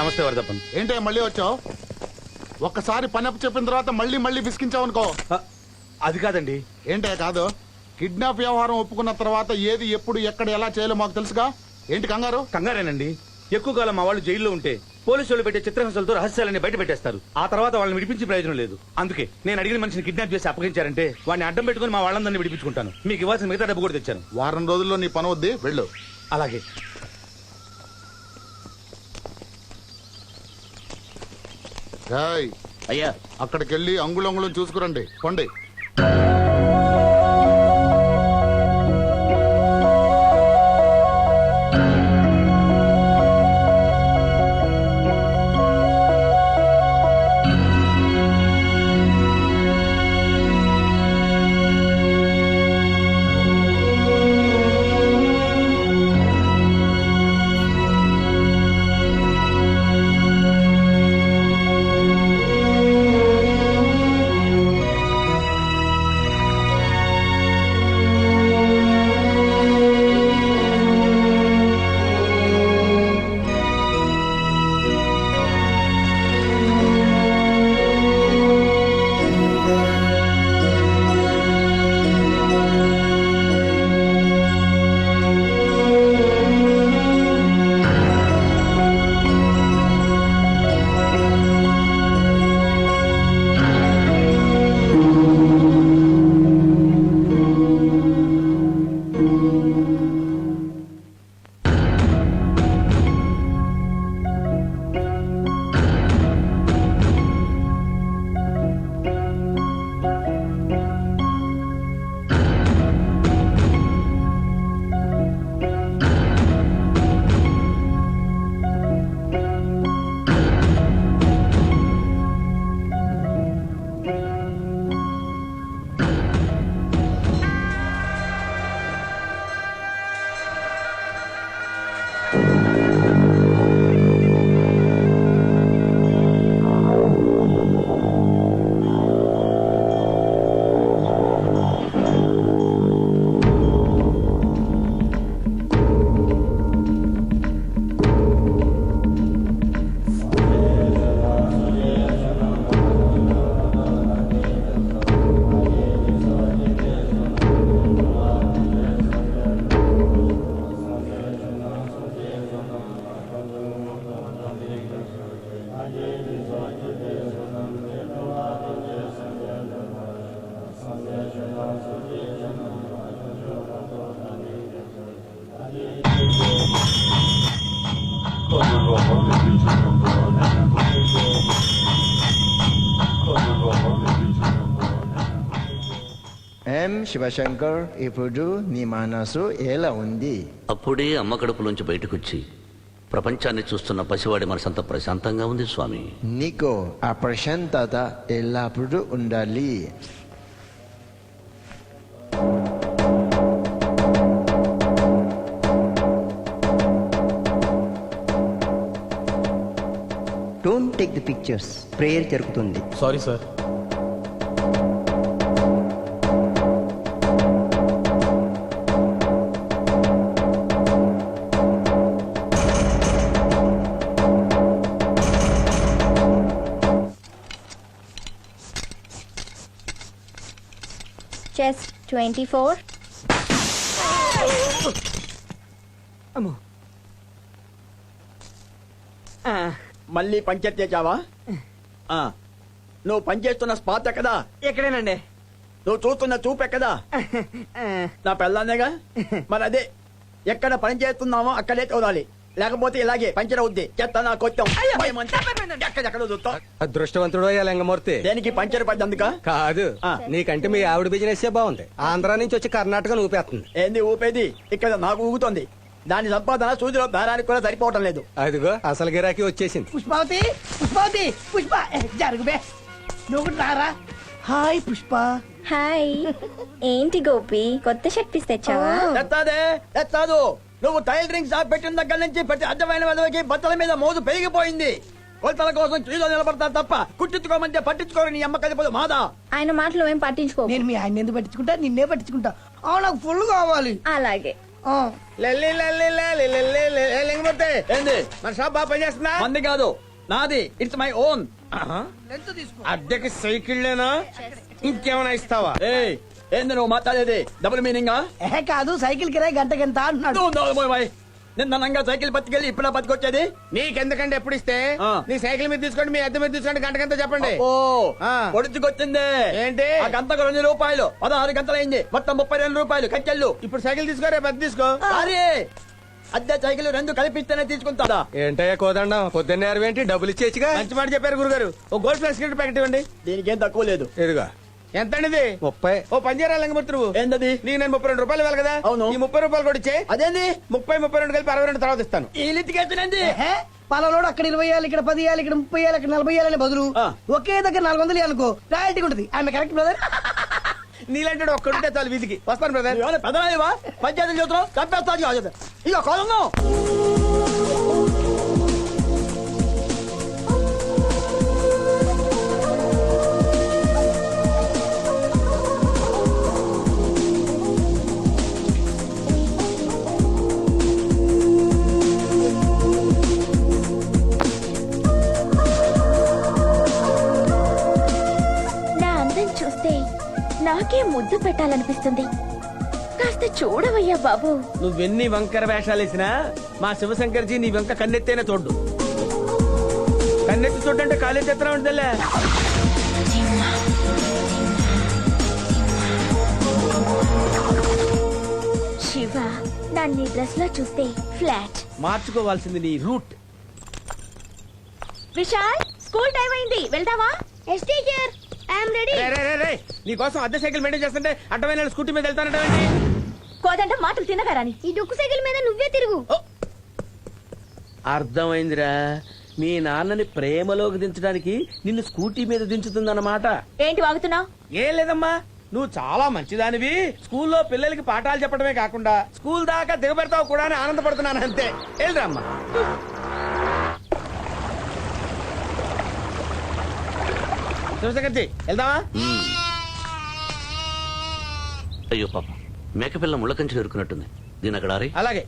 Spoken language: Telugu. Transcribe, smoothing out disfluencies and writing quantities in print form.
నమస్తే వరదప్పన్. ఏంటే మళ్ళీ వచ్చావు? ఒక్కసారి పని అప్పు చెప్పిన తర్వాత మళ్ళీ మళ్ళీ విసిగించావు అనుకో. అది కాదండి. ఏంటే కాదు, కిడ్నాప్ వ్యవహారం ఒప్పుకున్న తర్వాత ఏది ఎప్పుడు ఎక్కడ ఎలా చేయాలో మాకు తెలుసుగా. ఏంటి కంగారు? కంగారేనండి. ఎక్కువ కాలం మా వాళ్ళు జైల్లో ఉంటే పోలీసు వాళ్ళు పెట్టే చిత్రహింసలతో రహస్యాలని బయట పెట్టేస్తారు. ఆ తర్వాత వాళ్ళని విడిపించే ప్రయోజనం లేదు. అందుకే నేను అడిగిన మనిషిని కిడ్నాప్ చేసి అప్పగించారంటే వాడిని అడ్డం పెట్టుకుని మా వాళ్ళందరినీ విడిపించుకుంటాను. మీకు ఇవ్వాల్సిన మిగతా డబ్బు కూడా తెచ్చాను. వారం రోజుల్లో నీ పని వద్ది, వెళ్ళు. అలాగే. అయ్యా, అక్కడికి వెళ్ళి అంగుళంగుళం చూసుకురండి. కొండి. శివశంకర్, ఇప్పుడు నీ మనసు ఎలా ఉంది? అప్పుడే అమ్మ కడుపులోంచి బయటకొచ్చి ప్రపంచాన్ని చూస్తున్న పసివాడి మనసంత ప్రశాంతంగా ఉంది స్వామి. నీకు ఆ ప్రశాంతత ఎల్లప్పుడూ ఉండాలి. Don't take the pictures. Prayer జరుగుతుంది. Sorry sir. Chest 24. మళ్ళీ పంచాయతీ చేసావా? నువ్వు పనిచేస్తున్న స్పాట్ ఎక్కదా? ఎక్కడేనండి. నువ్వు చూస్తున్న చూపు ఎక్కదా? నా పెళ్ళానేగా. మరి అదే ఎక్కడ పని చేస్తున్నామో అక్కడే చూడాలి, లేకపోతే ఇలాగే పంచర్ అవుద్ది. చెత్త నా కొత్తం ఎక్కడెక్కడ చూస్తావు. అదృష్టవంతుడు లింగమూర్తి. దేనికి పంచర్ పడ్డందుక? కాదు, నీకంటే మీ ఆవిడ బిజినెస్ బాగుంది. ఆంధ్ర నుంచి వచ్చి కర్ణాటక ఊపేస్తుంది. ఏంది ఊపేది? ఇక్కడ నాకు ఊగుతోంది. దాని సంపాదన సూదిలో దారానికి కూడా సరిపోవటం లేదు. అదిగో అసలు గిరాకీ వచ్చేసింది. పుష్పావతి, పుష్పావతి, పుష్ప జరుగుబే. నువ్వు రారా. హాయ్ పుష్ప. హాయ్. ఏంటి గోపి, కొత్త షర్ట్ పీస్ తెచ్చావా? తెస్తాదు. నువ్వు టైలరింగ్ షాప్ పెట్టిన దగ్గర నుంచి ప్రతి అడ్డమైన విధవకి బట్టల మీద మోజు పెరిగిపోయింది. కొలతల కోసం క్యూలో నిలబడతారు తప్ప కుట్టించుకోమంటే పట్టించుకోరు. నీ అమ్మ కలిపోదు మాదా. ఆయన మాటలు ఏం పట్టించుకో. నేను మీ ఆయన ఎందుకు పట్టించుకుంటా, నిన్నే పట్టించుకుంటా. నాకు ఫుల్ కావాలి. అలాగే. ఆ. లేకపోతే ఏంది మన షాప్ బాగా పనిచేస్తుందా? మంది కాదు నాది, ఇట్స్ మై ఓన్. అద్దెకి సైకిళ్ళేనా ఇంకేమైనా ఇస్తావా? ఏయ్ ఏంది నువ్వు మాట్లాడేది? డబుల్ మీనింగా? కాదు సైకిల్ కిరాయి గంటకెంత అంటున్నాడు. నిన్న నంగా సైకిల్ పట్టుకెళ్ళి ఇప్పుడు పట్టుకొచ్చేది. నీకెందుకంటే ఎప్పుడు ఇస్తే ఆ. నీ సైకిల్ మీద తీసుకోండి, మీ అద్దె మీద తీసుకోండి, గంటకంతా చెప్పండి. ఓ ఆ. పొడుచుకొచ్చింది. ఏంటి? ఆ గంటకు 2 రూపాయలు, 16 గంటలైంది, మొత్తం 32 రూపాయలు కట్టెళ్ళు. ఇప్పుడు సైకిల్ తీసుకో, రేపు అద్దె తీసుకో. అరే అద్దె సైకిల్ 2 కలిపిస్తేనే తీసుకుంటాడా? ఏంటయ్యా కోదండం పొద్దున్నే ఏంటి డబ్బులు ఇచ్చేచ్చుగా. మంచి మాట చెప్పారు గురుగారు. ఓ గోల్డ్ ప్లస్ సిగరెట్ ప్యాకెట్ ఇవ్వండి. దీనికి ఏం తక్కువ లేదు. ఎదుగా ఎంత అండి ఇది? 30. ఓ పంజారా లింగమూర్తి నువ్వు. ఏందది? నీకు నేను 32 రూపాయలు ఇవ్వాలి కదా. అవును. ఈ 30 రూపాయలు కూడా ఇచ్చే. అదేంది 32 కలిపి 62 తర్వాత ఇస్తాను. ఈ లిటికేషన్ పలాలోడు అక్కడ 20 వేయాలి, ఇక్కడ 10 వేయాలి, ఇక్కడ 30 వేయాలి, అక్కడ 40 వేయాలని బదులు ఆ. ఒకే దగ్గర 400 వేయాలనుకో రాయల్టీ ఉంటుంది. ఆమె కరెక్ట్ బ్రదర్. నీలాంటి ఒక్కడుంటే చాలు వీధికి. వస్తాను బ్రదర్. పెద్దవా పంచాయతీ చూస్తున్నావు చంపేస్తా. ఇక కొలను నా అందం చూస్తే నాకే ముద్దు పెట్టాలనిపిస్తుంది. కాస్త చూడవయ్యా బాబు. నువ్వెన్ని వంకర వేషాలు వేసినా మా శివశంకర్జీ నీ వెంక కన్నెత్తైనా చూడ్డు. కన్నెత్తి చూడంటే కాలేజ్ ఎత్తనా ఉంటుందిలే. శివ నన్ను డ్రెస్ లో చూస్తే ఫ్లాట్. మార్చుకోవాల్సింది నీ రూట్. విశాల్ స్కూల్ టైం అయింది, వెళ్దామా? Yes teacher I'm ready. నీ కోసం అద్దె సైకిల్ మెయింటైన్ చేస్తుంటే అడ్డమైన స్కూటీ మీద వెళ్తానంటే కోదంట మాటలు తినగారాని ఈ డొక్కు సైకిల్ మీద నువ్వే తిరుగు. అర్థమైందిరా. మీ నాన్నని ప్రేమలోకి దించడానికి నిన్ను స్కూటీ మీద దించుతుందన్నమాట. ఏంటి వాగుతున్నావు? ఏం లేదమ్మా, నువ్వు చాలా మంచిదానివి. స్కూల్లో పిల్లలకి పాఠాలు చెప్పడమే కాకుండా స్కూల్ దాకా దిగబెడతావు కూడా అని ఆనందపడుతున్నాను అంతే. వెళ్ళరా అమ్మా. శివశంకర్జీ వెళ్దామా? అయ్యో పాపం మేకపిల్ల ముళ్ళకంచి ఎరుకున్నట్టుంది. దీని అక్కడ ఆరి. అలాగే.